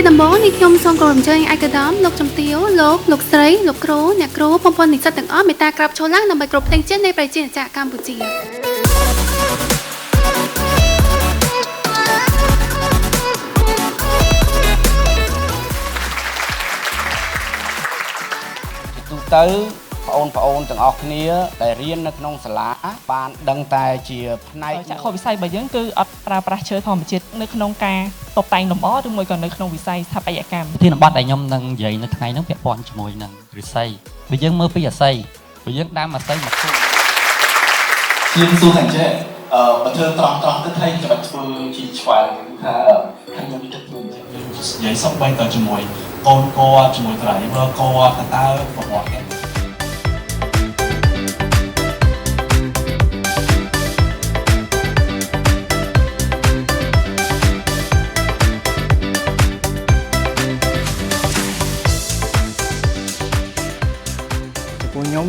ជាដំបូងនេះខ្ញុំសូមគោរពអញ្ជើញឯកឧត្តមលោកជំទាវលោកស្រីលោកគ្រូអ្នកគ្រូបងប្អូននិស្សិតទាំងអស់មេត្តាក្រាបឈរឡើងដើម្បីគោរពភ្លេងជាតិនៃប្រជាជាតិកម្ពុជាទូទៅបងប្អូនទាំងអស់គ្នាដែលរៀននៅក្នុងសាលាបានដឹងតែជាផ្នែកចក្ខុវិស័យរបស់យើងគឺអត់ប្រើប្រាស់ឈើធម្មជាតិនៅក្នុងការតុបតែងលម្អឬមួយក៏នៅក្នុងវិស័យស្ថាបត្យកម្មប្រធានបទដែលខ្ញុំនឹងនិយាយនៅថ្ងៃនេះពាក់ព័ន្ធជាមួយនឹងឫស្សីបើយើងមើលពីឫស្សីបើយើងដាំឫស្សីមកគូជាងសួរតែចេះបើធ្វើត្រង់ទៅថៃចាំបាច់ធ្វើជាឆ្វែងថាខាងខ្ញុំទៅធ្វើនិយាយសពបែបទៅជាមួយកូនកជាមួយ driver កកតើប្រវត្តិ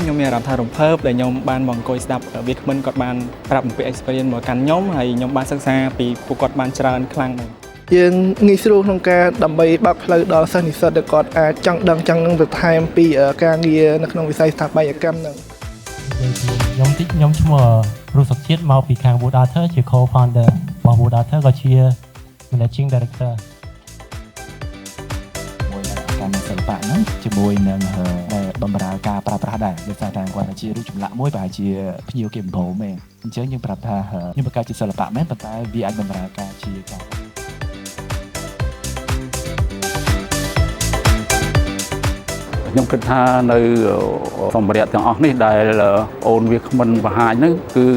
ខ្ញុំមានអារម្មណ៍ថារំភើបដែលខ្ញុំបានមកអង្គុយស្ដាប់វាគ្មិនគាត់បានប្រាប់អំពី experience មកកាន់ខ្ញុំហើយខ្ញុំបានសិក្សាពីពួកគាត់បានច្រើនខ្លាំងហ្នឹងយើងងាយស្រួលក្នុងការដើម្បីបើកផ្លូវដល់សិស្សនិស្សិតដែលគាត់អាចចង់ដឹងចង់នឹងបន្ថែមពីការងារនៅក្នុងវិស័យស្ថាបត្យកម្មហ្នឹងខ្ញុំឈ្មោះរស់សុខជាតិមកពីខាង Wood Arthur ជា co-founder របស់ Wood Arthur ក៏ជា managing director មួយកម្មសិល្បៈហ្នឹងជាមួយនឹងបម្រើការប្រើប្រាស់ដែរដោយសារតែគាត់ជារូបចម្លាក់មួយប្រហែលជាភ្ញៀវគេបំព្រមទេអញ្ចឹងយើងប្រាប់ថាខ្ញុំបង្កើតជាសិល្បៈមែនប៉ុន្តែវាអាចបម្រើការជាការខ្ញុំគិតថានៅសម្ភារៈទាំងអស់នេះដែលអូនវាគ្មិនបង្ហាញហ្នឹងគឺ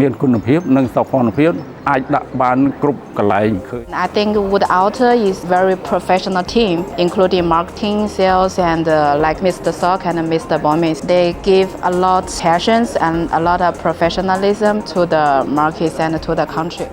មានគុណភាពនិងសោភ័ណភាពអាចដាក់បានគ្រប់កន្លែងឃើញ I think Wood Arthur is very professional team including marketing, sales and like Mr. Sok and Mr. Bomis. They give a lot of passions and a lot of professionalism to the markets and to the country.